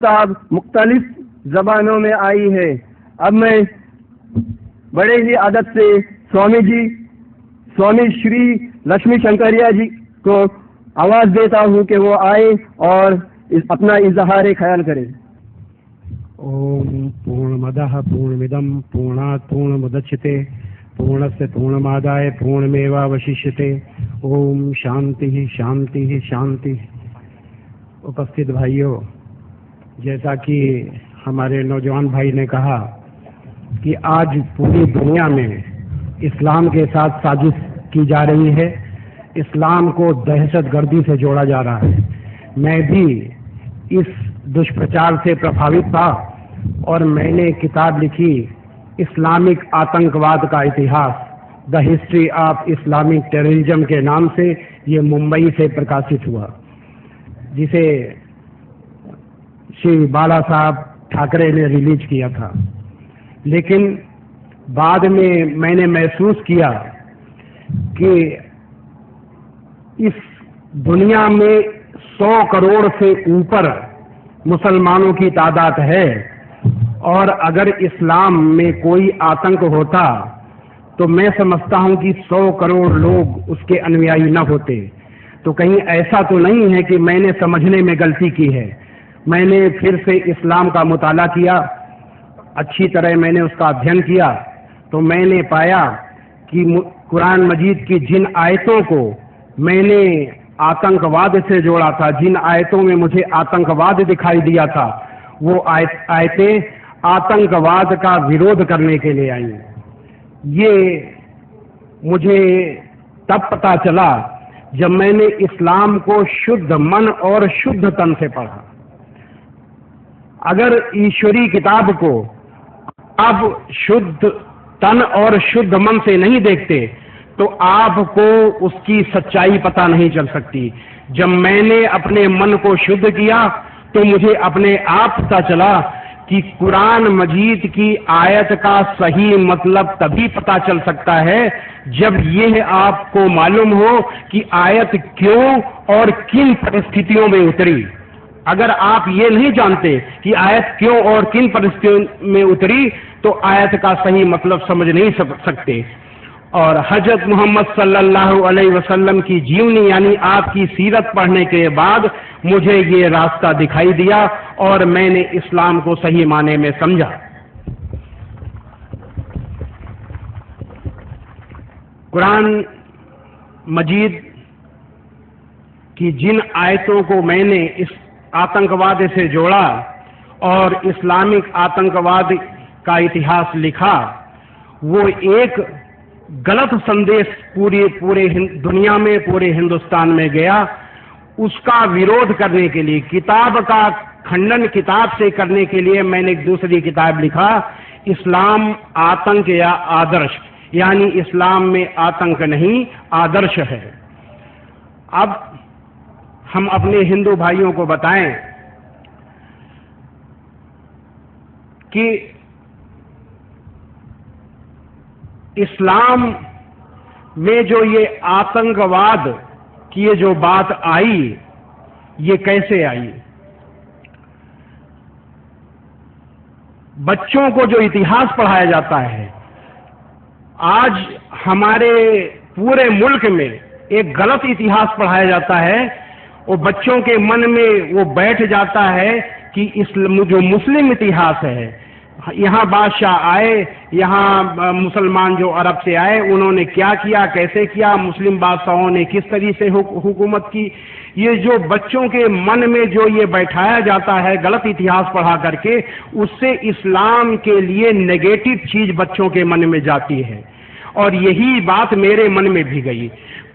किताब मुख्तलिफ जबानों में आई है। अब मैं बड़े ही आदत से स्वामी श्री लक्ष्मी शंकरिया जी को आवाज देता हूँ कि वो आए और अपना इजहार ख्याल करें। ओम पूर्णमदः पूर्णमिदं पूर्णात् पूर्णमुदच्यते पूर्णस्य पूर्णमादाय पूर्णमेवावशिष्यते। ओम शांति शांति शांति। उपस्थित भाइयों, जैसा कि हमारे नौजवान भाई ने कहा कि आज पूरी दुनिया में इस्लाम के साथ साजिश की जा रही है, इस्लाम को दहशतगर्दी से जोड़ा जा रहा है। मैं भी इस दुष्प्रचार से प्रभावित था और मैंने किताब लिखी इस्लामिक आतंकवाद का इतिहास, the history of Islamic terrorism के नाम से। ये मुंबई से प्रकाशित हुआ, जिसे श्री बाला साहब ठाकरे ने रिलीज किया था। लेकिन बाद में मैंने महसूस किया कि इस दुनिया में 100 करोड़ से ऊपर मुसलमानों की तादाद है, और अगर इस्लाम में कोई आतंक होता तो मैं समझता हूं कि 100 करोड़ लोग उसके अनुयायी न होते। तो कहीं ऐसा तो नहीं है कि मैंने समझने में गलती की है। मैंने फिर से इस्लाम का मुताला किया, अच्छी तरह मैंने उसका अध्ययन किया, तो मैंने पाया कि कुरान मजीद की जिन आयतों को मैंने आतंकवाद से जोड़ा था, जिन आयतों में मुझे आतंकवाद दिखाई दिया था, वो आयतें आतंकवाद का विरोध करने के लिए आई। ये मुझे तब पता चला जब मैंने इस्लाम को शुद्ध मन और शुद्ध तन से पढ़ा। अगर ईश्वरी किताब को आप शुद्ध तन और शुद्ध मन से नहीं देखते तो आपको उसकी सच्चाई पता नहीं चल सकती। जब मैंने अपने मन को शुद्ध किया तो मुझे अपने आप पता चला कि कुरान मजीद की आयत का सही मतलब तभी पता चल सकता है जब यह आपको मालूम हो कि आयत क्यों और किन परिस्थितियों में उतरी। अगर आप ये नहीं जानते कि आयत क्यों और किन परिस्थितियों में उतरी तो आयत का सही मतलब समझ नहीं सकते। और हजरत मोहम्मद सल्लल्लाहु अलैहि वसल्लम की जीवनी यानी आपकी सीरत पढ़ने के बाद मुझे ये रास्ता दिखाई दिया और मैंने इस्लाम को सही माने में समझा। कुरान मजीद की जिन आयतों को मैंने इस आतंकवाद से जोड़ा और इस्लामिक आतंकवाद का इतिहास लिखा, वो एक गलत संदेश पूरे दुनिया में, पूरे हिंदुस्तान में गया। उसका विरोध करने के लिए, किताब का खंडन किताब से करने के लिए मैंने एक दूसरी किताब लिखा, इस्लाम आतंक या आदर्श, यानी इस्लाम में आतंक नहीं आदर्श है। अब हम अपने हिंदू भाइयों को बताएं कि इस्लाम में जो ये आतंकवाद की ये जो बात आई, ये कैसे आई। बच्चों को जो इतिहास पढ़ाया जाता है, आज हमारे पूरे मुल्क में एक गलत इतिहास पढ़ाया जाता है, वो बच्चों के मन में वो बैठ जाता है कि जो मुस्लिम इतिहास है, यहाँ बादशाह आए, यहाँ मुसलमान जो अरब से आए उन्होंने क्या किया, कैसे किया, मुस्लिम बादशाहों ने किस तरीके से हुकूमत की। ये जो बच्चों के मन में जो ये बैठाया जाता है गलत इतिहास पढ़ा करके, उससे इस्लाम के लिए नेगेटिव चीज बच्चों के मन में जाती है। और यही बात मेरे मन में भी गई।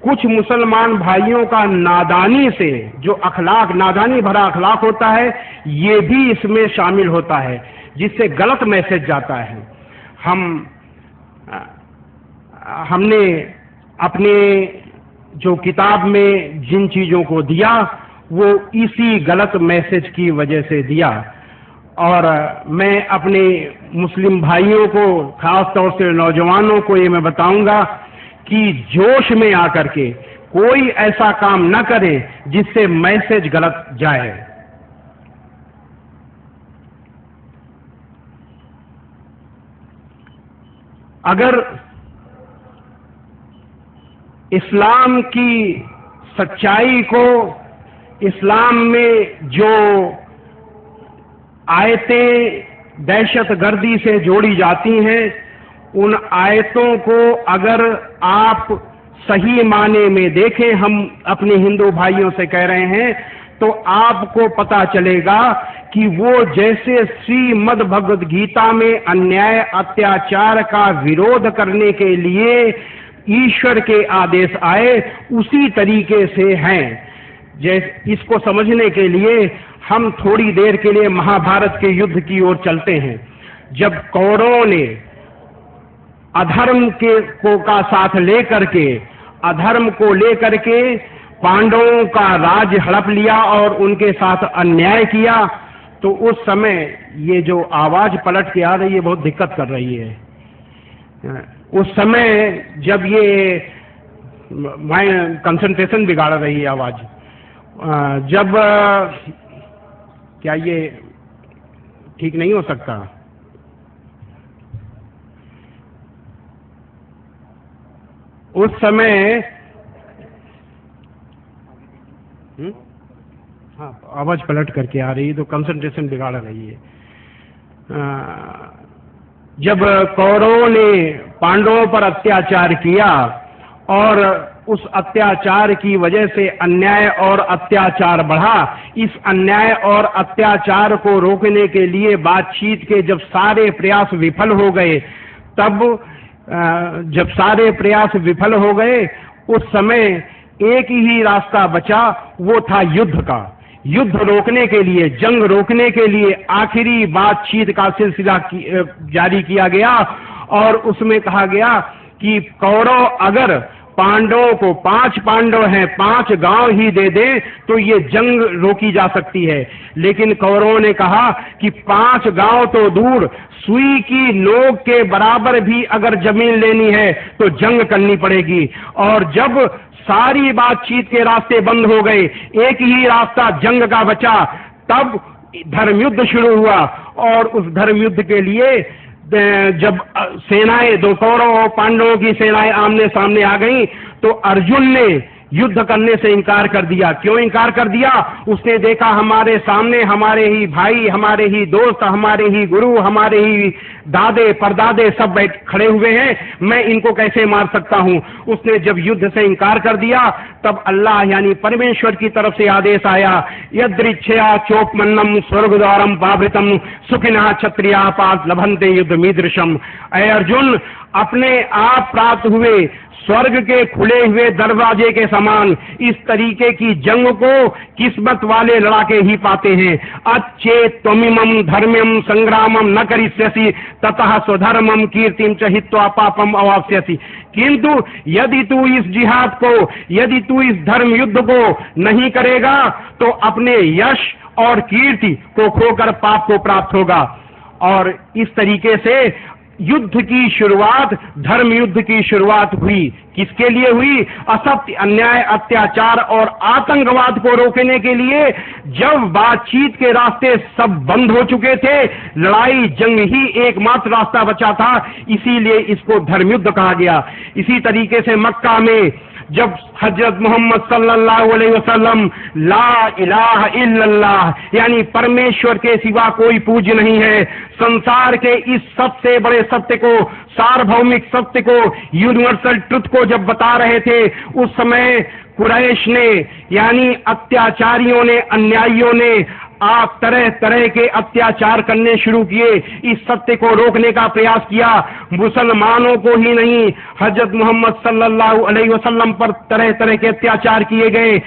कुछ मुसलमान भाइयों का नादानी से जो अखलाक, नादानी भरा अखलाक होता है, ये भी इसमें शामिल होता है, जिससे गलत मैसेज जाता है। हमने अपने जो किताब में जिन चीजों को दिया वो इसी गलत मैसेज की वजह से दिया। और मैं अपने मुस्लिम भाइयों को, खास तौर से नौजवानों को ये मैं बताऊंगा कि जोश में आकर के कोई ऐसा काम न करे जिससे मैसेज गलत जाए। अगर इस्लाम की सच्चाई को, इस्लाम में जो आयतें दहशतगर्दी से जोड़ी जाती हैं, उन आयतों को अगर आप सही माने में देखें, हम अपने हिंदू भाइयों से कह रहे हैं, तो आपको पता चलेगा कि वो जैसे श्रीमद् भगवद गीता में अन्याय अत्याचार का विरोध करने के लिए ईश्वर के आदेश आए, उसी तरीके से हैं। जैसे इसको समझने के लिए हम थोड़ी देर के लिए महाभारत के युद्ध की ओर चलते हैं। जब कौरवों ने अधर्म का साथ लेकर के, अधर्म को लेकर के पांडवों का राज हड़प लिया और उनके साथ अन्याय किया, तो उस समय ये जो आवाज पलट के आ रही है बहुत दिक्कत कर रही है। उस समय जब ये कंसंट्रेशन बिगाड़ रही है आवाज, जब क्या ये ठीक नहीं हो सकता? उस समय हाँ, आवाज पलट करके आ रही है तो कंसंट्रेशन बिगाड़ रही है। जब कौरवों ने पांडवों पर अत्याचार किया और उस अत्याचार की वजह से अन्याय और अत्याचार बढ़ा, इस अन्याय और अत्याचार को रोकने के लिए बातचीत के जब सारे प्रयास विफल हो गए, तब जब सारे प्रयास विफल हो गए, उस समय एक ही रास्ता बचा, वो था युद्ध का। युद्ध रोकने के लिए, जंग रोकने के लिए आखिरी बातचीत का सिलसिला जारी किया गया और उसमें कहा गया कि कौरव अगर पांडवों को, 5 पांडव हैं, 5 गांव ही दे दे तो ये जंग रोकी जा सकती है। लेकिन कौरवों ने कहा कि 5 गांव तो दूर, सुई की नोक के बराबर भी अगर जमीन लेनी है तो जंग करनी पड़ेगी। और जब सारी बातचीत के रास्ते बंद हो गए, एक ही रास्ता जंग का बचा, तब धर्मयुद्ध शुरू हुआ। और उस धर्मयुद्ध के लिए जब सेनाएं, 2 कौरव और पांडवों की सेनाएं आमने सामने आ गईं, तो अर्जुन ने युद्ध करने से इनकार कर दिया। क्यों इनकार कर दिया? उसने देखा हमारे सामने हमारे ही भाई, हमारे ही दोस्त, हमारे ही गुरु, हमारे ही दादे परदादे सब खड़े हुए हैं, मैं इनको कैसे मार सकता हूं। उसने जब युद्ध से इनकार कर दिया, तब अल्लाह यानी परमेश्वर की तरफ से आदेश आया, यदृच्छया चोपमन्नम स्वर्ग द्वारम पावृतम सुखिना क्षत्रिया पात लभंते युद्ध मीदृशम। ऐ अर्जुन, अपने आप प्राप्त हुए स्वर्ग के खुले हुए दरवाजे के समान इस तरीके की जंग को किस्मत वाले लड़ाके ही पाते हैं। अच्छे त्वमिमं धर्म्यम संग्रामम न करिष्यसि ततः स्वधर्मम कीर्तिम च हित्वा पापम अवाप्स्यसि। किंतु यदि तू इस जिहाद को, यदि तू इस धर्म युद्ध को नहीं करेगा तो अपने यश और कीर्ति को खोकर पाप को प्राप्त होगा। और इस तरीके से युद्ध की शुरुआत, धर्म युद्ध की शुरुआत हुई। किसके लिए हुई? असत्य, अन्याय, अत्याचार और आतंकवाद को रोकने के लिए। जब बातचीत के रास्ते सब बंद हो चुके थे, लड़ाई जंग ही एकमात्र रास्ता बचा था, इसीलिए इसको धर्म युद्ध कहा गया। इसी तरीके से मक्का में जब हजरत मोहम्मद सल्लल्लाहु अलैहि वसल्लम ला इलाहा इल्लल्लाह यानी परमेश्वर के सिवा कोई पूज्य नहीं है, संसार के इस सबसे बड़े सत्य को, सार्वभौमिक सत्य को, यूनिवर्सल ट्रुथ को जब बता रहे थे, उस समय कुरैश ने यानी अत्याचारियों ने, अन्यायियों ने आप तरह तरह के अत्याचार करने शुरू किए, इस सत्य को रोकने का प्रयास किया। मुसलमानों को ही नहीं, हजरत मोहम्मद सल्लल्लाहु अलैहि वसल्लम पर तरह तरह के अत्याचार किए गए।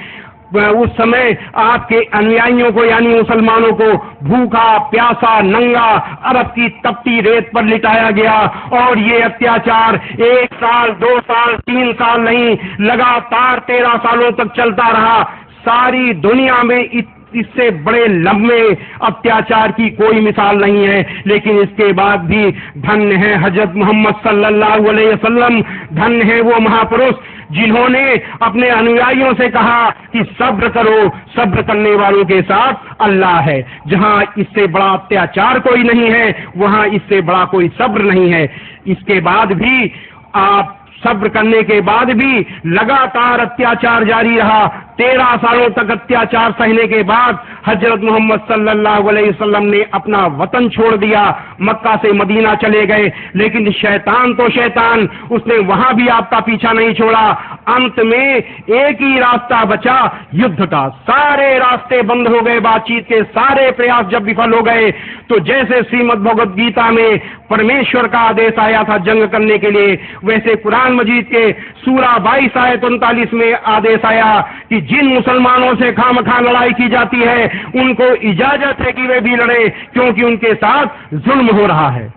उस समय आपके अनुयायियों को यानी मुसलमानों को भूखा प्यासा नंगा अरब की तपती रेत पर लिटाया गया। और ये अत्याचार 1 साल 2 साल 3 साल नहीं, लगातार 13 सालों तक चलता रहा। सारी दुनिया में इससे बड़े लंबे अत्याचार की कोई मिसाल नहीं है। लेकिन इसके बाद भी धन्य है हजरत मोहम्मद सल्लल्लाहु अलैहि वसल्लम, धन्य है वो महापुरुष जिन्होंने अपने अनुयायियों से कहा कि सब्र करो, सब्र करने वालों के साथ अल्लाह है। जहां इससे बड़ा अत्याचार कोई नहीं है, वहां इससे बड़ा कोई सब्र नहीं है। इसके बाद भी आप सब्र करने के बाद भी लगातार अत्याचार जारी रहा। 13 सालों तक अत्याचार सहने के बाद हजरत मोहम्मद सल्लल्लाहु अलैहि वसल्लम ने अपना वतन छोड़ दिया, मक्का से मदीना चले गए। लेकिन शैतान तो शैतान, उसने वहां भी आपका पीछा नहीं छोड़ा। अंत में एक ही रास्ता बचा, युद्ध का। सारे रास्ते बंद हो गए, बातचीत के सारे प्रयास जब विफल हो गए, तो जैसे श्रीमद् भगवद गीता में परमेश्वर का आदेश आया था जंग करने के लिए, वैसे कुरान मजीद के सूरा 22 आयत 39 में आदेश आया कि जिन मुसलमानों से खामखा लड़ाई की जाती है उनको इजाजत है कि वे भी लड़े, क्योंकि उनके साथ जुल्म हो रहा है।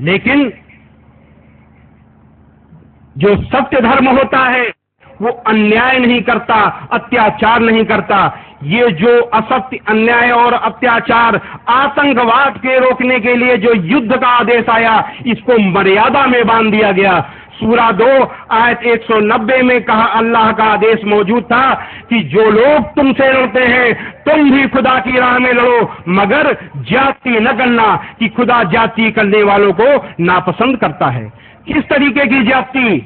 लेकिन जो सत्य धर्म होता है वो अन्याय नहीं करता, अत्याचार नहीं करता। ये जो असत्य, अन्याय और अत्याचार, आतंकवाद के रोकने के लिए जो युद्ध का आदेश आया, इसको मर्यादा में बांध दिया गया। सूरा 2 आयत 190 में कहा, अल्लाह का आदेश मौजूद था कि जो लोग तुमसे लड़ते हैं तुम भी खुदा की राह में लड़ो, मगर ज्यादती न करना, कि खुदा ज्यादती करने वालों को नापसंद करता है। किस तरीके की ज्यादती?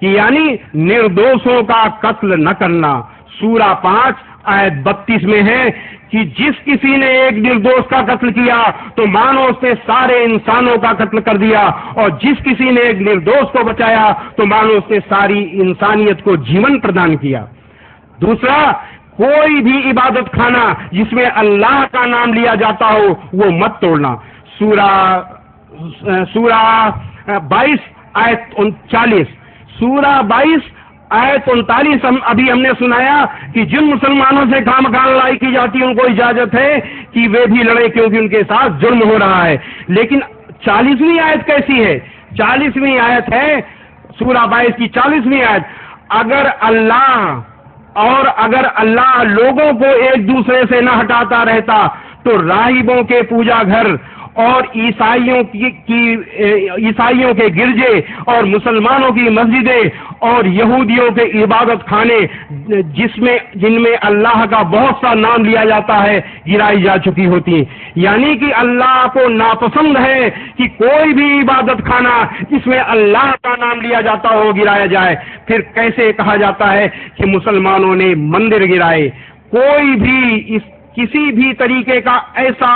कि यानी निर्दोषों का कत्ल न करना। सूरा 5 आयत 32 में है कि जिस किसी ने एक निर्दोष का कत्ल किया तो मानो उसने सारे इंसानों का कत्ल कर दिया, और जिस किसी ने एक निर्दोष को बचाया तो मानो उसने सारी इंसानियत को जीवन प्रदान किया। दूसरा, कोई भी इबादत खाना जिसमें अल्लाह का नाम लिया जाता हो वो मत तोड़ना। सूरा 22 आयत 39, सूरा 22 आयत 39 हमने सुनाया कि जिन मुसलमानों से खामखा लड़ाई की जाती है उनको इजाजत है कि वे भी लड़े, क्योंकि उनके साथ जुल्म हो रहा है। लेकिन 40वीं आयत कैसी है? 40वीं आयत है सूरा 22 की 40वीं आयत, अगर अल्लाह लोगों को एक दूसरे से न हटाता रहता तो राहिबों के पूजा घर और ईसाइयों के गिरजे और मुसलमानों की मस्जिदें और यहूदियों के इबादत खाने जिनमें अल्लाह का बहुत सा नाम लिया जाता है गिराई जा चुकी होती। यानी कि अल्लाह को नापसंद है कि कोई भी इबादत खाना जिसमें अल्लाह का नाम लिया जाता हो गिराया जाए। फिर कैसे कहा जाता है कि मुसलमानों ने मंदिर गिराए? कोई भी किसी भी तरीके का ऐसा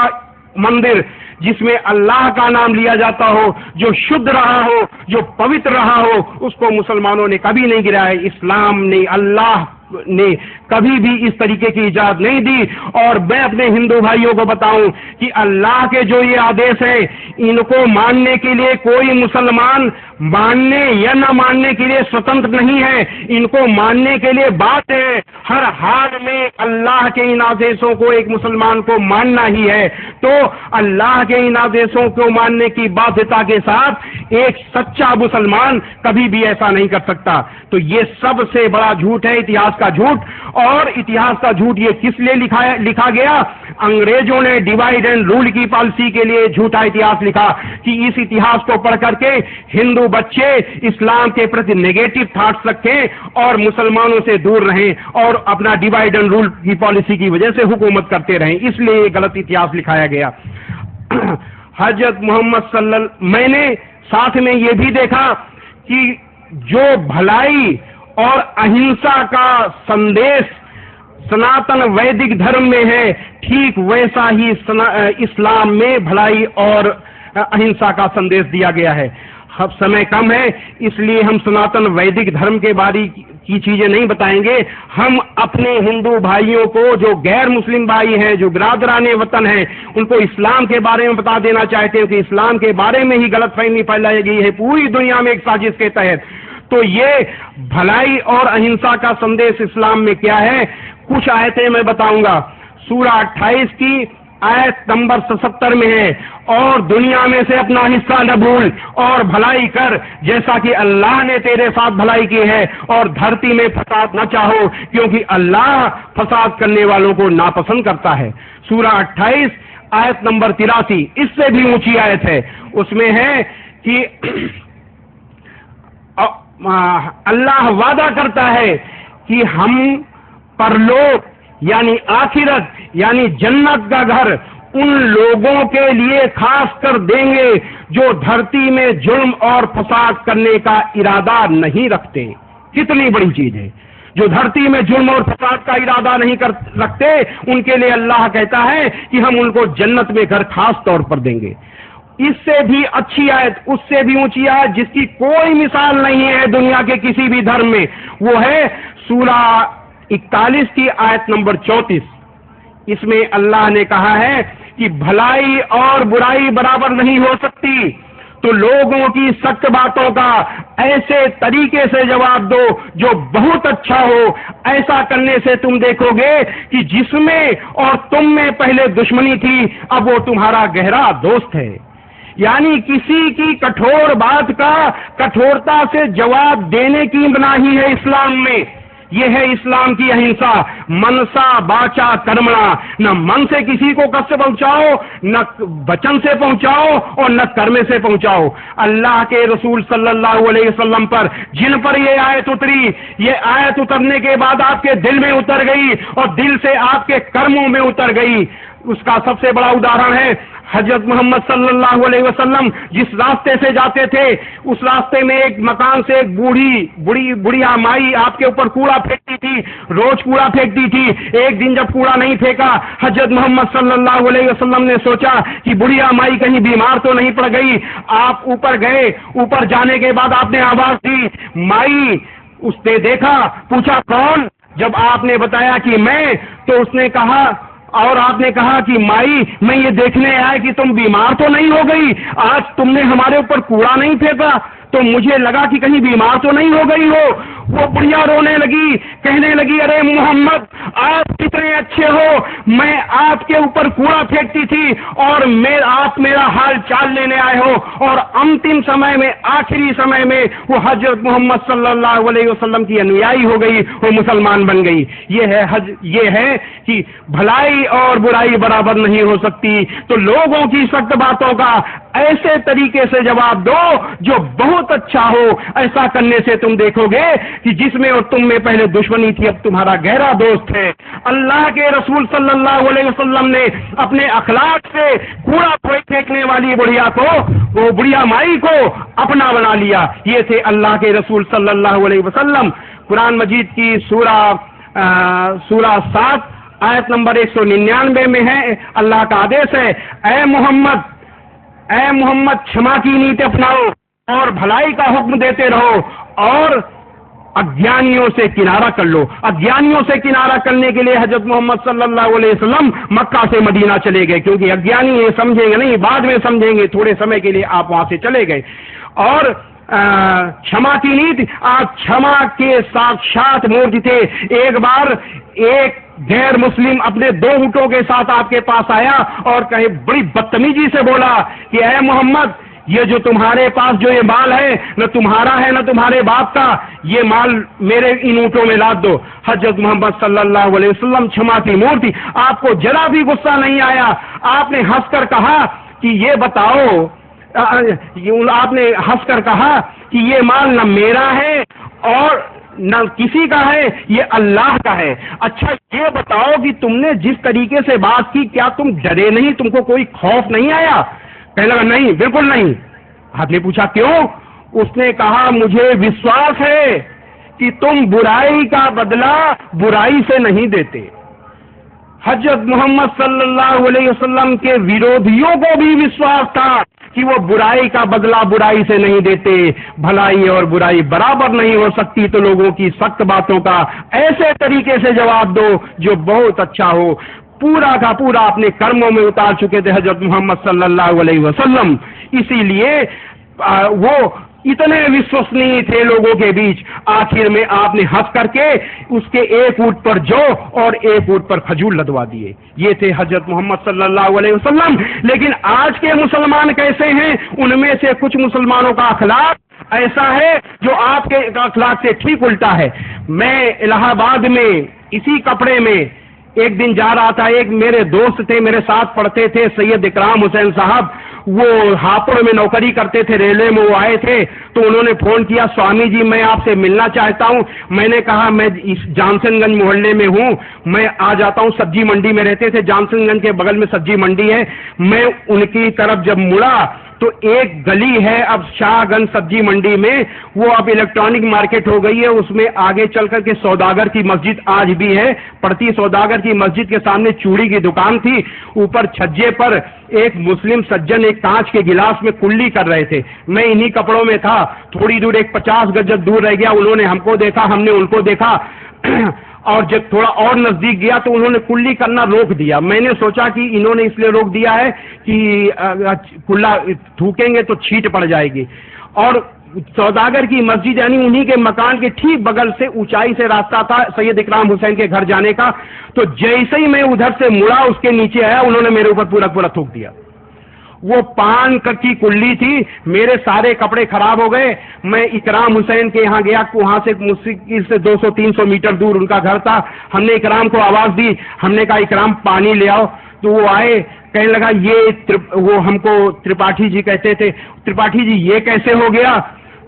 मंदिर जिसमें अल्लाह का नाम लिया जाता हो, जो शुद्ध रहा हो, जो पवित्र रहा हो, उसको मुसलमानों ने कभी नहीं गिराया। इस्लाम ने, अल्लाह ने कभी भी इस तरीके की इजाजत नहीं दी। और मैं अपने हिंदू भाइयों को बताऊं कि अल्लाह के जो ये आदेश है, इनको मानने के लिए कोई मुसलमान मानने या न मानने के लिए स्वतंत्र नहीं है, इनको मानने के लिए बात है। हर हाल में अल्लाह के इन आदेशों को एक मुसलमान को मानना ही है। तो अल्लाह के इन आदेशों को मानने की बाध्यता के साथ एक सच्चा मुसलमान कभी भी ऐसा नहीं कर सकता। तो ये सबसे बड़ा झूठ है, इतिहास का झूठ। और इतिहास का झूठ ये किस लिए लिखा गया? अंग्रेजों ने डिवाइड एंड रूल की पॉलिसी के लिए झूठा इतिहास लिखा कि इस इतिहास को पढ़ करके हिंदू बच्चे इस्लाम के प्रति नेगेटिव थॉट्स रखें और मुसलमानों से दूर रहें और अपना डिवाइड एंड रूल की पॉलिसी की वजह से हुकूमत करते रहें, इसलिए गलत इतिहास लिखाया गया। हजरत मोहम्मद मैंने साथ में ये भी देखा कि जो भलाई और अहिंसा का संदेश सनातन वैदिक धर्म में है, ठीक वैसा ही इस्लाम में भलाई और अहिंसा का संदेश दिया गया है। अब समय कम है, इसलिए हम सनातन वैदिक धर्म के बारे की चीजें नहीं बताएंगे। हम अपने हिंदू भाइयों को, जो गैर मुस्लिम भाई हैं, जो बिरादराने वतन हैं, उनको इस्लाम के बारे में बता देना चाहते हैं कि इस्लाम के बारे में ही गलतफहमी फैलाई गई है पूरी दुनिया में एक साजिश के तहत। तो ये भलाई और अहिंसा का संदेश इस्लाम में क्या है, कुछ आयतें मैं बताऊंगा। सूरा 28 की आयत नंबर 77 में है, और दुनिया में से अपना हिस्सा न भूल और भलाई कर जैसा कि अल्लाह ने तेरे साथ भलाई की है, और धरती में फसाद न चाहो क्योंकि अल्लाह फसाद करने वालों को नापसंद करता है। सूरा 28 आयत नंबर 83, इससे भी ऊंची आयत है। उसमें है कि अल्लाह वादा करता है कि हम परलोक यानी आखिरत यानी जन्नत का घर उन लोगों के लिए खास कर देंगे जो धरती में जुल्म और फसाद करने का इरादा नहीं रखते। कितनी बड़ी चीज है, जो धरती में जुल्म और फसाद का इरादा नहीं रखते, उनके लिए अल्लाह कहता है कि हम उनको जन्नत में घर खास तौर पर देंगे। इससे भी अच्छी आयत, उससे भी ऊंची आयत जिसकी कोई मिसाल नहीं है दुनिया के किसी भी धर्म में, वो है सूरह 41 की आयत नंबर 34। इसमें अल्लाह ने कहा है कि भलाई और बुराई बराबर नहीं हो सकती, तो लोगों की सख्त बातों का ऐसे तरीके से जवाब दो जो बहुत अच्छा हो। ऐसा करने से तुम देखोगे कि जिसमें और तुम में पहले दुश्मनी थी, अब वो तुम्हारा गहरा दोस्त है। यानी किसी की कठोर बात का कठोरता से जवाब देने की मनाही है इस्लाम में। यह है इस्लाम की अहिंसा, मनसा वाचा कर्मणा। न मन से किसी को कष्ट पहुंचाओ, न वचन से पहुंचाओ और न कर्म से पहुंचाओ। अल्लाह के रसूल सल्लल्लाहु अलैहि वसल्लम पर जिन पर यह आयत उतरी, ये आयत उतरने के बाद आपके दिल में उतर गई और दिल से आपके कर्मों में उतर गई। उसका सबसे बड़ा उदाहरण है हजरत मोहम्मद सल्लल्लाहु अलैहि वसल्लम जिस रास्ते से जाते थे, उस रास्ते में एक मकान से एक बुढ़िया माई आपके ऊपर कूड़ा फेंकती थी, रोज कूड़ा फेंकती थी। एक दिन जब कूड़ा नहीं फेंका, हजरत मोहम्मद सल्लल्लाहु अलैहि वसल्लम ने सोचा कि बुढ़िया माई कहीं बीमार तो नहीं पड़ गई। आप ऊपर गए, ऊपर जाने के बाद आपने आवाज दी, माई। उसने देखा, पूछा कौन? जब आपने बताया कि मैं, तो उसने कहा, और आपने कहा कि माई मैं ये देखने आया कि तुम बीमार तो नहीं हो गई, आज तुमने हमारे ऊपर कूड़ा नहीं फेंका, तो मुझे लगा कि कहीं बीमार तो नहीं हो गई हो। वो बुढ़िया रोने लगी, कहने लगी, अरे मोहम्मद आप कितने अच्छे हो, मैं आपके ऊपर कूड़ा फेंकती थी और आप मेरा हाल चाल लेने आए हो। और अंतिम समय में, आखिरी समय में वो हजरत मोहम्मद सल्लल्लाहु अलैहि वसल्लम की अनुयायी हो गई, वो मुसलमान बन गई। ये है कि भलाई और बुराई बराबर नहीं हो सकती, तो लोगों की सख्त बातों का ऐसे तरीके से जवाब दो जो बहुत अच्छा हो। ऐसा करने से तुम देखोगे कि जिसमें और तुम में पहले दुश्मनी थी, अब तुम्हारा गहरा दोस्त है। अल्लाह के रसूल सल्लल्लाहु अलैहि वसल्लम ने अपने अखलाक से कूड़ा फेंकने वाली बुढ़िया को, वो बुढ़िया माई को अपना बना लिया। ये थे अल्लाह के रसूल सल्लल्लाहु अलैहि वसल्लम। कुरान मजीद की सूरा 7 आयत नंबर 199 में है, अल्लाह का आदेश है, ऐ मोहम्मद क्षमा की नीति अपनाओ और भलाई का हुक्म देते रहो और अज्ञानियों से किनारा कर लो। अज्ञानियों से किनारा करने के लिए हजरत मोहम्मद सल्लल्लाहु अलैहि वसल्लम मक्का से मदीना चले गए, क्योंकि अज्ञानी ये समझेंगे नहीं, बाद में समझेंगे, थोड़े समय के लिए आप वहां से चले गए। और क्षमा की नीति, आप क्षमा के साक्षात मूर्ति थे। एक बार एक गैर मुस्लिम अपने 2 ऊँटों के साथ आपके पास आया और कहे, बड़ी बदतमीजी से बोला कि ऐ मोहम्मद, ये जो तुम्हारे पास जो ये माल है, न तुम्हारा है न तुम्हारे बाप का, ये माल मेरे इन ऊँटों में लाद दो। हजरत मोहम्मद सल्लल्लाहु अलैहि वसल्लम क्षमा की मूर्ति, आपको जरा भी गुस्सा नहीं आया। आपने हंसकर कहा कि ये बताओ, आपने हंसकर कहा कि ये माल न मेरा है और न किसी का है, ये अल्लाह का है। अच्छा ये बताओ कि तुमने जिस तरीके से बात की, क्या तुम डरे नहीं, तुमको कोई खौफ नहीं आया? कहने लगा, नहीं, बिल्कुल नहीं। आपने पूछा क्यों? उसने कहा, मुझे विश्वास है कि तुम बुराई का बदला बुराई से नहीं देते। हजरत मोहम्मद सल्लल्लाहु अलैहि वसल्लम के विरोधियों को भी विश्वास था कि वो बुराई का बदला बुराई से नहीं देते। भलाई और बुराई बराबर नहीं हो सकती, तो लोगों की सख्त बातों का ऐसे तरीके से जवाब दो जो बहुत अच्छा हो। पूरा का पूरा अपने कर्मों में उतार चुके थे हजरत मोहम्मद सल्लल्लाहु अलैहि वसल्लम, इसीलिए वो इतने विश्वसनीय थे लोगों के बीच। आखिर में आपने हंस करके उसके एक ऊँट पर जौ और एक ऊँट पर खजूर लदवा दिए। ये थे हजरत मोहम्मद सल्लल्लाहु अलैहि वसल्लम। लेकिन आज के मुसलमान कैसे हैं? उनमें से कुछ मुसलमानों का अखलाक ऐसा है जो आपके अखलाक से ठीक उल्टा है। मैं इलाहाबाद में इसी कपड़े में एक दिन जा रहा था, एक मेरे दोस्त थे, मेरे साथ पढ़ते थे, सैयद इकराम हुसैन साहब। वो हापुड़ में नौकरी करते थे, रेलवे में वो आए थे, तो उन्होंने फोन किया, स्वामी जी मैं आपसे मिलना चाहता हूं। मैंने कहा मैं इस जानसनगंज मोहल्ले में हूं, मैं आ जाता हूं। सब्जी मंडी में रहते थे, जानसनगंज के बगल में सब्जी मंडी है। मैं उनकी तरफ जब मुड़ा तो एक गली है अब शाहगंज सब्जी मंडी में, वो अब इलेक्ट्रॉनिक मार्केट हो गई है, उसमें आगे चल करके सौदागर की मस्जिद आज भी है पड़ती। सौदागर की मस्जिद के सामने चूड़ी की दुकान थी। ऊपर छज्जे पर एक मुस्लिम सज्जन एक कांच के गिलास में कुल्ली कर रहे थे। मैं इन्हीं कपड़ों में था। थोड़ी दूर, एक 50 गज दूर रह गया, उन्होंने हमको देखा, हमने उनको देखा और जब थोड़ा और नजदीक गया तो उन्होंने कुल्ली करना रोक दिया। मैंने सोचा कि इन्होंने इसलिए रोक दिया है कि कुल्ला थूकेंगे तो छींट पड़ जाएगी। और सौदागर की मस्जिद यानी उन्हीं के मकान के ठीक बगल से ऊंचाई से रास्ता था सैयद इकराम हुसैन के घर जाने का। तो जैसे ही मैं उधर से मुड़ा, उसके नीचे आया, उन्होंने मेरे ऊपर पूरा पूरा थूक दिया। वो पान की कुल्ली थी, मेरे सारे कपड़े खराब हो गए। मैं इकराम हुसैन के यहाँ गया, वहां से मुश्किल से 200-300 मीटर दूर उनका घर था। हमने इकराम को आवाज दी, हमने कहा इकराम पानी ले आओ। तो वो आए, कहने लगा वो हमको त्रिपाठी जी कहते थे, त्रिपाठी जी ये कैसे हो गया।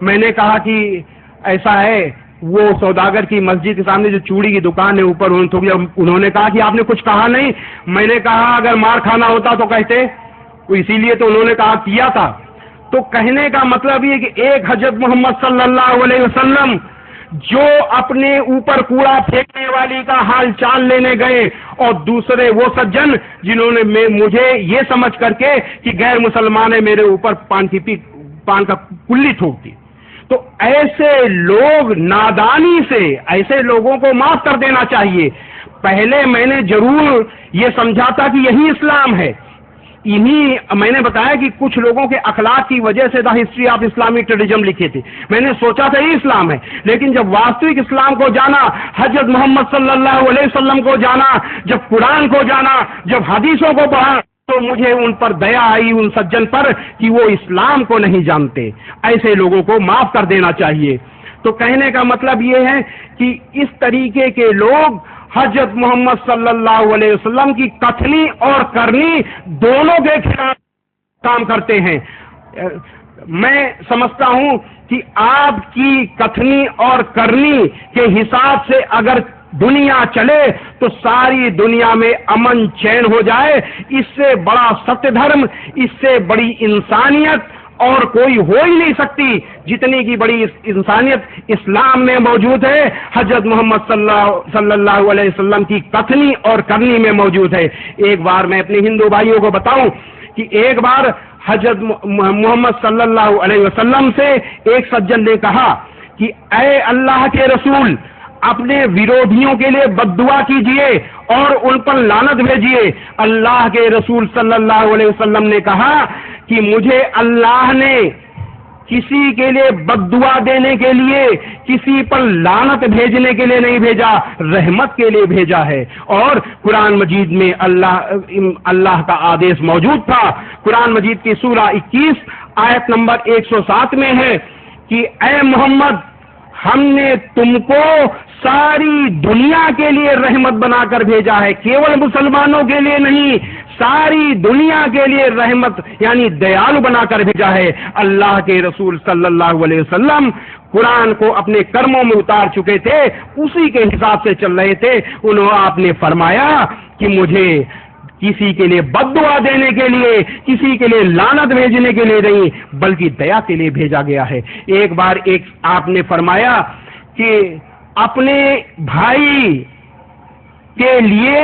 मैंने कहा कि ऐसा है, वो सौदागर की मस्जिद के सामने जो चूड़ी की दुकान है ऊपर उन्होंने कहा कि आपने कुछ कहा नहीं। मैंने कहा अगर मार खाना होता तो कहते, इसीलिए तो उन्होंने कहा किया था। तो कहने का मतलब ये कि एक हजरत मोहम्मद सल्लल्लाहु अलैहि वसल्लम जो अपने ऊपर कूड़ा फेंकने वाली का हाल चाल लेने गए, और दूसरे वो सज्जन जिन्होंने मुझे ये समझ करके कि गैर मुसलमान है मेरे ऊपर पान का कुल्ली ठोक दी। तो ऐसे लोग नादानी से, ऐसे लोगों को माफ कर देना चाहिए। पहले मैंने जरूर ये समझा था कि यही इस्लाम है। मैंने बताया कि कुछ लोगों के अखलाक की वजह से द हिस्ट्री ऑफ इस्लामिक ट्रेडिज्म लिखी थी। मैंने सोचा था ये इस्लाम है, लेकिन जब वास्तविक इस्लाम को जाना, हजरत मोहम्मद सल्लल्लाहु अलैहि वसल्लम को जाना, जब कुरान को जाना, जब हदीसों को पढ़ा, तो मुझे उन पर दया आई, उन सज्जन पर, कि वो इस्लाम को नहीं जानते। ऐसे लोगों को माफ कर देना चाहिए। तो कहने का मतलब ये है कि इस तरीके के लोग हजरत मोहम्मद सल्लल्लाहु अलैहि वसल्लम की कथनी और करनी दोनों के खिलाफ काम करते हैं। मैं समझता हूं कि आपकी कथनी और करनी के हिसाब से अगर दुनिया चले तो सारी दुनिया में अमन चैन हो जाए। इससे बड़ा सत्य धर्म, इससे बड़ी इंसानियत और कोई हो ही नहीं सकती। जितनी की बड़ी इंसानियत इस्लाम में मौजूद है, हजरत मोहम्मद सल्लल्लाहु अलैहि वसल्लम की कथनी और करनी में मौजूद है। एक बार मैं अपने हिंदू भाइयों को बताऊं कि एक बार हजरत मोहम्मद सल्लल्लाहु अलैहि वसल्लम से एक सज्जन ने कहा कि ऐ अल्लाह के रसूल, अपने विरोधियों के लिए बद्दुआ कीजिए और उन पर लानत भेजिए। अल्लाह के रसूल सल्लल्लाहु अलैहि वसल्लम ने कहा कि मुझे अल्लाह ने किसी के लिए बद्दुआ देने के लिए, किसी पर लानत भेजने के लिए नहीं भेजा, रहमत के लिए भेजा है। और कुरान मजीद में अल्लाह का आदेश मौजूद था। कुरान मजीद की सूरा 21 आयत नंबर 107 में है कि ऐ मोहम्मद, हमने तुमको सारी दुनिया के लिए रहमत बनाकर भेजा है, केवल मुसलमानों के लिए नहीं, सारी दुनिया के लिए रहमत यानी दयालु बनाकर भेजा है। अल्लाह के रसूल सल्लल्लाहु अलैहि वसल्लम कुरान को अपने कर्मों में उतार चुके थे, उसी के हिसाब से चल रहे थे। आपने फरमाया कि मुझे किसी के लिए बद्दुआ देने के लिए, किसी के लिए लानत भेजने के लिए नहीं, बल्कि दया के लिए भेजा गया है। एक बार आपने फरमाया कि अपने भाई के लिए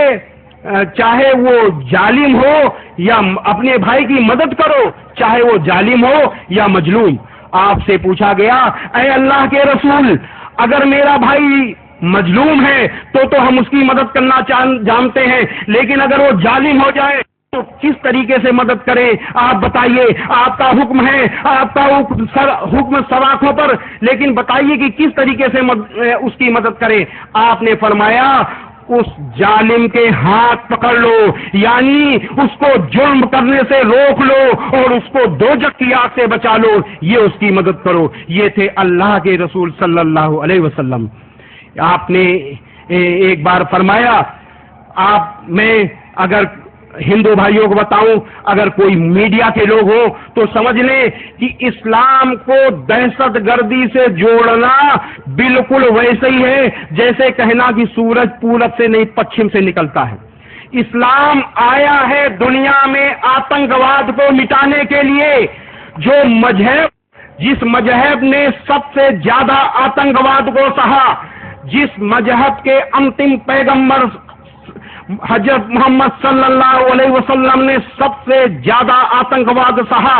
चाहे वो जालिम हो या अपने भाई की मदद करो, चाहे वो जालिम हो या मजलूम। आपसे पूछा गया, ऐ अल्लाह के रसूल, अगर मेरा भाई मजलूम है तो हम उसकी मदद करना जानते हैं, लेकिन अगर वो जालिम हो जाए तो किस तरीके से मदद करें? आप बताइए। आपका हुक्म है, आपका हुक्म सब आंखों पर, लेकिन बताइए कि किस तरीके से उसकी मदद करें। आपने फरमाया, उस जालिम के हाथ पकड़ लो, यानी उसको जुर्म करने से रोक लो और उसको दोजख की आग से बचा लो, ये उसकी मदद करो। ये थे अल्लाह के रसूल सल्लल्लाहु अलैहि वसल्लम। आपने एक बार फरमाया, मैं अगर हिंदू भाइयों को बताऊं, अगर कोई मीडिया के लोग हो तो समझ लें कि इस्लाम को दहशतगर्दी से जोड़ना बिल्कुल वैसे ही है जैसे कहना कि सूरज पूरब से नहीं पश्चिम से निकलता है। इस्लाम आया है दुनिया में आतंकवाद को मिटाने के लिए। जो मजहब, जिस मजहब ने सबसे ज्यादा आतंकवाद को सहा, जिस मजहब के अंतिम पैगंबर हजरत मोहम्मद सल्लल्लाहु अलैहि वसल्लम ने सबसे ज्यादा आतंकवाद सहा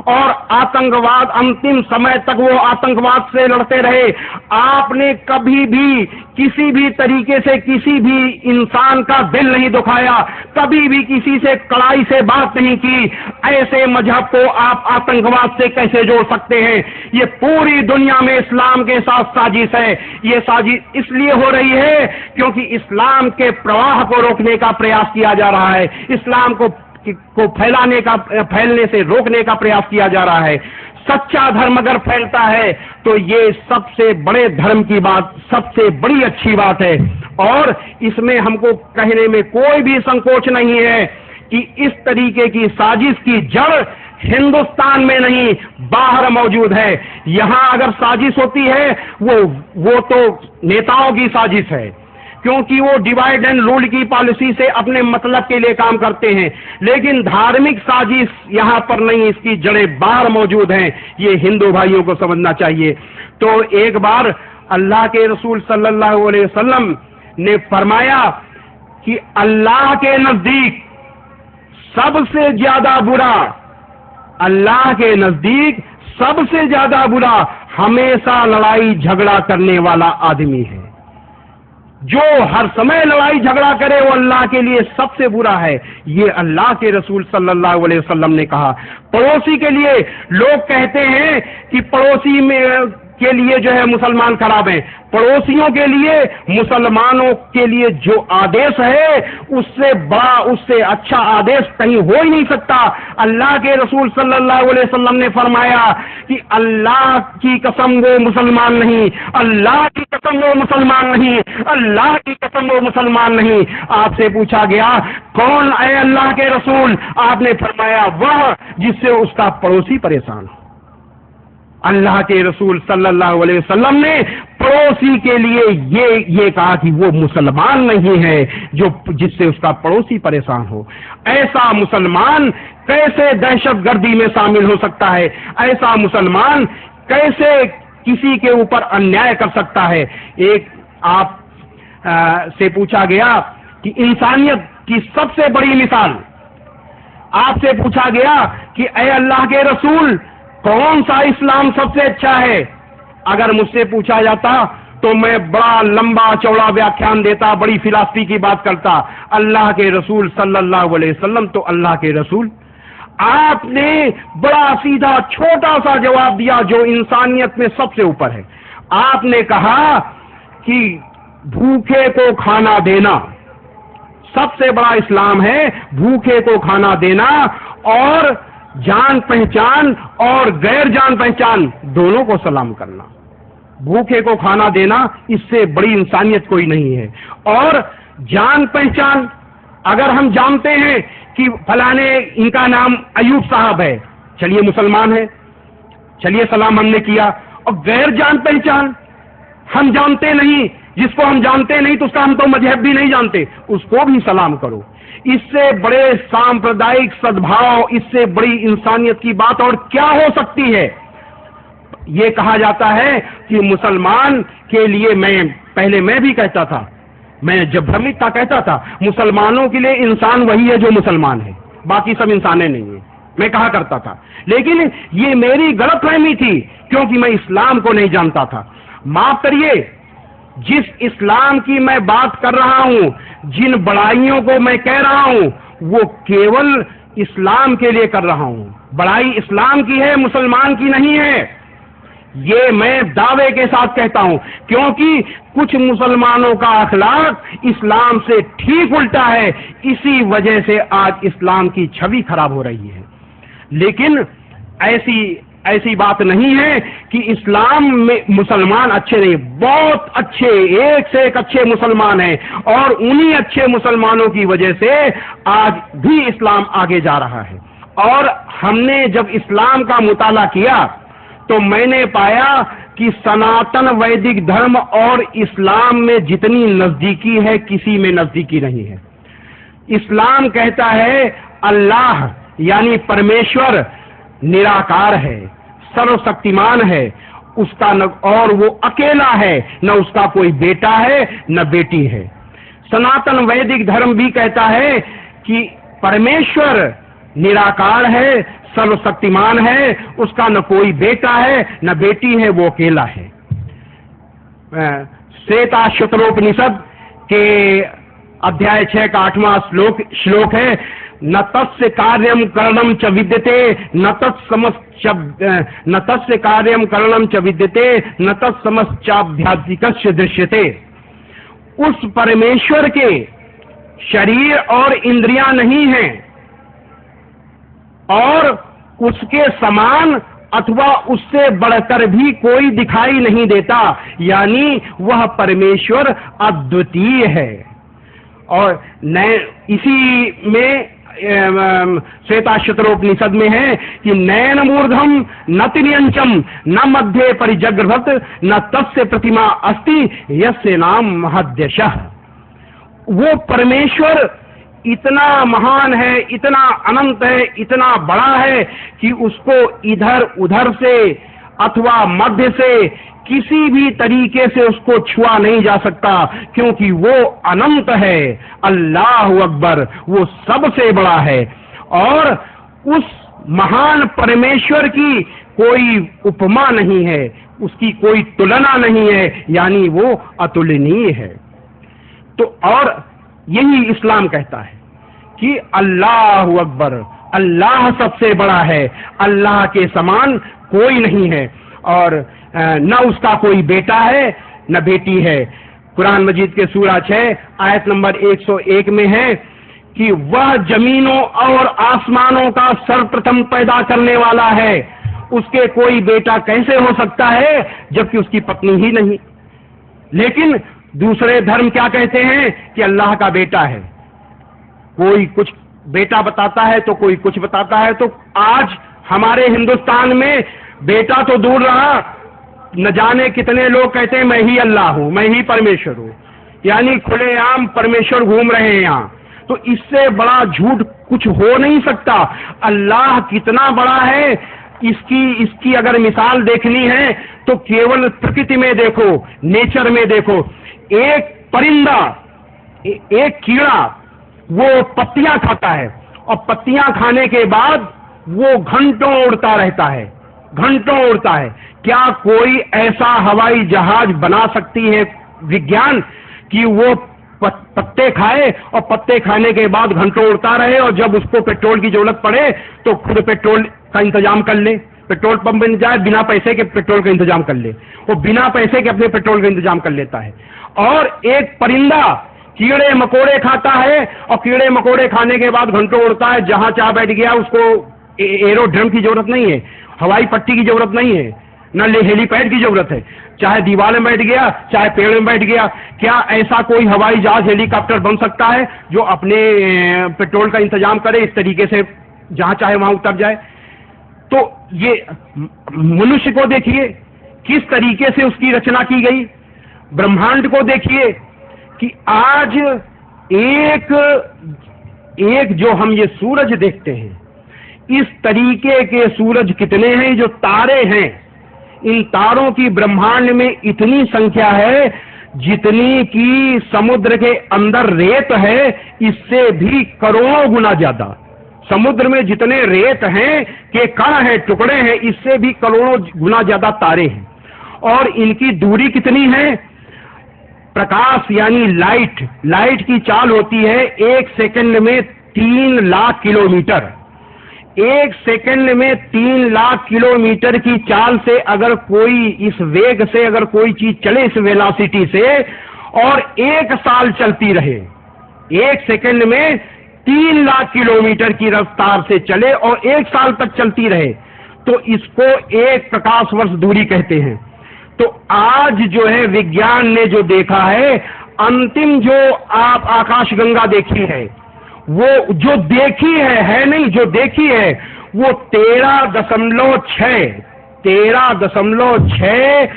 और आतंकवाद अंतिम समय तक वो आतंकवाद से लड़ते रहे। आपने कभी भी किसी भी तरीके से किसी भी इंसान का दिल नहीं दुखाया, कभी भी किसी से कड़ाई से बात नहीं की। ऐसे मजहब को आप आतंकवाद से कैसे जोड़ सकते हैं? ये पूरी दुनिया में इस्लाम के साथ साजिश है। ये साजिश इसलिए हो रही है क्योंकि इस्लाम के प्रवाह को रोकने का प्रयास किया जा रहा है, इस्लाम को फैलने से रोकने का प्रयास किया जा रहा है। सच्चा धर्म अगर फैलता है तो ये सबसे बड़े धर्म की बात, सबसे बड़ी अच्छी बात है और इसमें हमको कहने में कोई भी संकोच नहीं है कि इस तरीके की साजिश की जड़ हिंदुस्तान में नहीं बाहर मौजूद है। यहां अगर साजिश होती है वो तो नेताओं की साजिश है, क्योंकि वो डिवाइड एंड रूल की पॉलिसी से अपने मतलब के लिए काम करते हैं। लेकिन धार्मिक साजिश यहां पर नहीं, इसकी जड़ें बाहर मौजूद हैं। ये हिंदू भाइयों को समझना चाहिए। तो एक बार अल्लाह के रसूल सल्लल्लाहु अलैहि वसल्लम ने फरमाया कि अल्लाह के नजदीक सबसे ज्यादा बुरा, अल्लाह के नजदीक सबसे ज्यादा बुरा हमेशा लड़ाई झगड़ा करने वाला आदमी है। जो हर समय लड़ाई झगड़ा करे वो अल्लाह के लिए सबसे बुरा है। ये अल्लाह के रसूल सल्लल्लाहु अलैहि वसल्लम ने कहा। पड़ोसी के लिए लोग कहते हैं कि पड़ोसी में के लिए जो है मुसलमान खराब है। पड़ोसियों के लिए, मुसलमानों के लिए जो आदेश है उससे बड़ा, उससे अच्छा आदेश कहीं हो ही नहीं सकता। अल्लाह के रसूल सल्लल्लाहु अलैहि वसल्लम ने फरमाया कि अल्लाह की कसम वो मुसलमान नहीं, अल्लाह की कसम वो मुसलमान नहीं, अल्लाह की कसम वो मुसलमान नहीं। आपसे पूछा गया कौन है अल्लाह के रसूल? आपने फरमाया वह जिससे उसका पड़ोसी परेशान हो। अल्लाह के रसूल सल्लल्लाहु अलैहि वसल्लम ने पड़ोसी के लिए ये कहा कि वो मुसलमान नहीं है जो जिससे उसका पड़ोसी परेशान हो। ऐसा मुसलमान कैसे दहशतगर्दी में शामिल हो सकता है? ऐसा मुसलमान कैसे किसी के ऊपर अन्याय कर सकता है? एक आप से पूछा गया कि इंसानियत की सबसे बड़ी मिसाल, आपसे पूछा गया कि ऐ अल्लाह के रसूल कौन सा इस्लाम सबसे अच्छा है? अगर मुझसे पूछा जाता तो मैं बड़ा लंबा चौड़ा व्याख्यान देता, बड़ी फिलॉसफी की बात करता। अल्लाह के रसूल सल्लल्लाहु अलैहि वसल्लम तो अल्लाह के रसूल, आपने बड़ा सीधा छोटा सा जवाब दिया जो इंसानियत में सबसे ऊपर है। आपने कहा कि भूखे को खाना देना सबसे बड़ा इस्लाम है, भूखे को खाना देना और जान पहचान और गैर जान पहचान दोनों को सलाम करना। भूखे को खाना देना, इससे बड़ी इंसानियत कोई नहीं है। और जान पहचान, अगर हम जानते हैं कि फलाने इनका नाम अयूब साहब है, चलिए मुसलमान है, चलिए सलाम हमने किया। और गैर जान पहचान, हम जानते नहीं, जिसको हम जानते नहीं तो उसका हम तो मजहब भी नहीं जानते, उसको भी सलाम करो। इससे बड़े सांप्रदायिक सद्भाव, इससे बड़ी इंसानियत की बात और क्या हो सकती है? ये कहा जाता है कि मुसलमान के लिए, पहले मैं भी कहता था, मैं जब भ्रमित था कहता था मुसलमानों के लिए इंसान वही है जो मुसलमान है, बाकी सब इंसाने नहीं है, मैं कहा करता था। लेकिन ये मेरी गलतफहमी थी क्योंकि मैं इस्लाम को नहीं जानता था। माफ करिए, जिस इस्लाम की मैं बात कर रहा हूं, जिन बड़ाइयों को मैं कह रहा हूं, वो केवल इस्लाम के लिए कर रहा हूं। बड़ाई इस्लाम की है, मुसलमान की नहीं है। ये मैं दावे के साथ कहता हूं क्योंकि कुछ मुसलमानों का अखलाक इस्लाम से ठीक उल्टा है। इसी वजह से आज इस्लाम की छवि खराब हो रही है। लेकिन ऐसी बात नहीं है कि इस्लाम में मुसलमान अच्छे नहीं, बहुत अच्छे, एक से एक अच्छे मुसलमान हैं, और उन्हीं अच्छे मुसलमानों की वजह से आज भी इस्लाम आगे जा रहा है। और हमने जब इस्लाम का मुताला किया तो मैंने पाया कि सनातन वैदिक धर्म और इस्लाम में जितनी नजदीकी है किसी में नजदीकी नहीं है। इस्लाम कहता है अल्लाह यानी परमेश्वर निराकार है, सर्वशक्तिमान है, उसका न और वो अकेला है, न उसका कोई बेटा है न बेटी है। सनातन वैदिक धर्म भी कहता है कि परमेश्वर निराकार है, सर्वशक्तिमान है, उसका न कोई बेटा है न बेटी है, वो अकेला है। श्वेताश्वतरोपनिषद के अध्याय 6 का 8वां श्लोक है, न तस्य कार्यम करणम च विद्यते न तस्य कार्यम करणम च विद्यते न तत्समश्चाभ्याधिकस्य दृश्यते। उस परमेश्वर के शरीर और इंद्रियां नहीं हैं और उसके समान अथवा उससे बढ़कर भी कोई दिखाई नहीं देता, यानी वह परमेश्वर अद्वितीय है। और इसी में श्वेताश्वतरोपनिषद में है कि नयन मूर्धम न तिर्यंचम न मध्य परिजग्रभत न तस्य प्रतिमा अस्ति यस्य नाम महद्यशः। वो परमेश्वर इतना महान है, इतना अनंत है, इतना बड़ा है कि उसको इधर उधर से अथवा मध्य से किसी भी तरीके से उसको छुआ नहीं जा सकता, क्योंकि वो अनंत है। अल्लाहु अकबर, वो सबसे बड़ा है और उस महान परमेश्वर की कोई उपमा नहीं है, उसकी कोई तुलना नहीं है, यानी वो अतुलनीय है। तो और यही इस्लाम कहता है कि अल्लाहु अकबर, अल्लाह सबसे बड़ा है, अल्लाह के समान कोई नहीं है और न उसका कोई बेटा है न बेटी है। कुरान मजीद के सूरा 6 आयत नंबर 101 में है कि वह जमीनों और आसमानों का सर्वप्रथम पैदा करने वाला है, उसके कोई बेटा कैसे हो सकता है जबकि उसकी पत्नी ही नहीं। लेकिन दूसरे धर्म क्या कहते हैं कि अल्लाह का बेटा है, कोई कुछ बेटा बताता है तो कोई कुछ बताता है। तो आज हमारे हिंदुस्तान में बेटा तो दूर रहा, न जाने कितने लोग कहते हैं मैं ही अल्लाह हूं, मैं ही परमेश्वर हूं, यानी खुलेआम परमेश्वर घूम रहे हैं यहाँ। तो इससे बड़ा झूठ कुछ हो नहीं सकता। अल्लाह कितना बड़ा है, इसकी अगर मिसाल देखनी है तो केवल प्रकृति में देखो, नेचर में देखो। एक परिंदा, एक कीड़ा वो पत्तियां खाता है और पत्तियां खाने के बाद वो घंटों उड़ता रहता है, घंटों उड़ता है। क्या कोई ऐसा हवाई जहाज बना सकती है विज्ञान कि वो पत्ते खाए और पत्ते खाने के बाद घंटों उड़ता रहे और जब उसको पेट्रोल की जरूरत पड़े तो खुद पेट्रोल का इंतजाम कर ले, पेट्रोल पंप में जाए बिना पैसे के पेट्रोल का इंतजाम कर ले, वो बिना पैसे के अपने पेट्रोल का इंतजाम कर लेता है। और एक परिंदा कीड़े मकोड़े खाता है और कीड़े मकोड़े खाने के बाद घंटों उड़ता है, जहां चाह बैठ गया, उसको एरोड्रम की जरूरत नहीं है, हवाई पट्टी की जरूरत नहीं है, न हेलीपैड की जरूरत है, चाहे दीवार में बैठ गया चाहे पेड़ में बैठ गया। क्या ऐसा कोई हवाई जहाज हेलीकॉप्टर बन सकता है जो अपने पेट्रोल का इंतजाम करे, इस तरीके से जहां चाहे वहां उतर जाए? तो ये मनुष्य को देखिए किस तरीके से उसकी रचना की गई, ब्रह्मांड को देखिए कि आज एक जो हम ये सूरज देखते हैं, इस तरीके के सूरज कितने हैं, जो तारे हैं, इन तारों की ब्रह्मांड में इतनी संख्या है जितनी की समुद्र के अंदर रेत है, इससे भी करोड़ों गुना ज्यादा। समुद्र में जितने रेत हैं के कण हैं, टुकड़े हैं, इससे भी करोड़ों गुना ज्यादा तारे हैं। और इनकी दूरी कितनी है? प्रकाश यानी लाइट की चाल होती है 1 सेकंड में 3 लाख किलोमीटर। 1 सेकंड में 3 लाख किलोमीटर की चाल से अगर कोई, इस वेग से अगर कोई चीज चले, इस वेलोसिटी से, और 1 साल चलती रहे, 1 सेकंड में 3 लाख किलोमीटर की रफ्तार से चले और 1 साल तक चलती रहे, तो इसको 1 प्रकाश वर्ष दूरी कहते हैं। तो आज जो है विज्ञान ने जो देखा है, अंतिम जो आप आकाशगंगा देखी है, वो जो देखी है नहीं, जो देखी है वो 13.6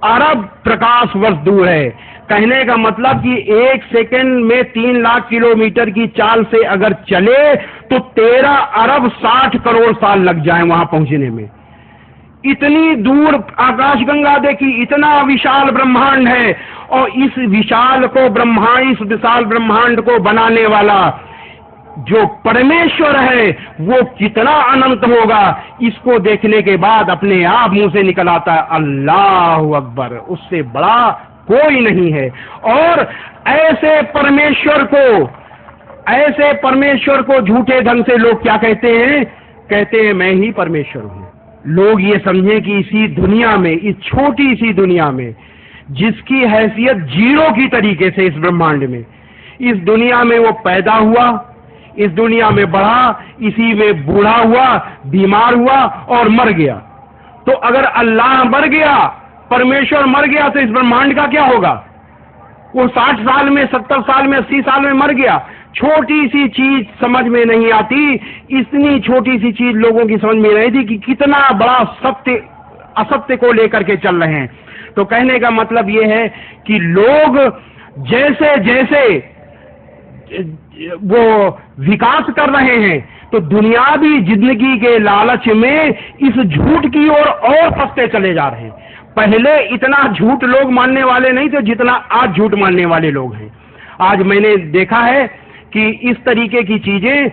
अरब प्रकाश वर्ष दूर है। कहने का मतलब कि 1 सेकंड में 3 लाख किलोमीटर की चाल से अगर चले तो 13 अरब 60 करोड़ साल लग जाए वहां पहुंचने में। इतनी दूर आकाशगंगा देखी, इतना विशाल ब्रह्मांड है, और इस विशाल ब्रह्मांड को बनाने वाला जो परमेश्वर है वो कितना अनंत होगा, इसको देखने के बाद अपने आप मुंह से निकल आता है अल्लाहु अकबर, उससे बड़ा कोई नहीं है। और ऐसे परमेश्वर को झूठे ढंग से लोग क्या कहते हैं मैं ही परमेश्वर हूं। लोग ये समझें कि इसी दुनिया में, इस छोटी सी दुनिया में, जिसकी हैसियत जीरो की तरीके से इस ब्रह्मांड में, इस दुनिया में वो पैदा हुआ, इस दुनिया में बढ़ा, इसी में बूढ़ा हुआ, बीमार हुआ और मर गया। तो अगर अल्लाह मर गया, परमेश्वर मर गया, तो इस ब्रह्मांड का क्या होगा? वो 60 साल में, 70 साल में, 80 साल में मर गया। छोटी सी चीज समझ में नहीं आती, इतनी छोटी सी चीज लोगों की समझ में नहीं थी कि कितना बड़ा असत्य को लेकर के चल रहे हैं। तो कहने का मतलब ये है कि लोग जैसे जैसे वो विकास कर रहे हैं, तो दुनियावी जिंदगी के लालच में इस झूठ की ओर और फंसते चले जा रहे हैं। पहले इतना झूठ लोग मानने वाले नहीं थे जितना आज झूठ मानने वाले लोग हैं। आज मैंने देखा है कि इस तरीके की चीजें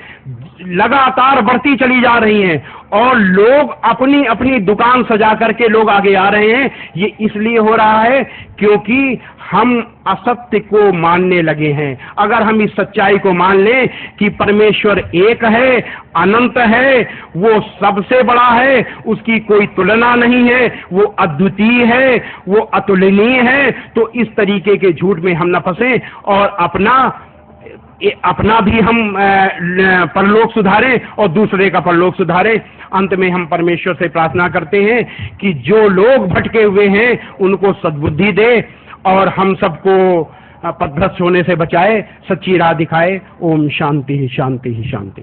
लगातार बढ़ती चली जा रही हैं, और लोग अपनी अपनी दुकान सजा करके लोग आगे आ रहे हैं। ये इसलिए हो रहा है क्योंकि हम असत्य को मानने लगे हैं। अगर हम इस सच्चाई को मान लें कि परमेश्वर एक है, अनंत है, वो सबसे बड़ा है, उसकी कोई तुलना नहीं है, वो अद्वितीय है, वो अतुलनीय है, तो इस तरीके के झूठ में हम न फंसें और अपना भी हम परलोक सुधारें और दूसरे का परलोक सुधारें। अंत में हम परमेश्वर से प्रार्थना करते हैं कि जो लोग भटके हुए हैं उनको सद्बुद्धि दे और हम सबको पथभ्रष्ट होने से बचाए, सच्ची राह दिखाए। ओम शांति शांति शांति।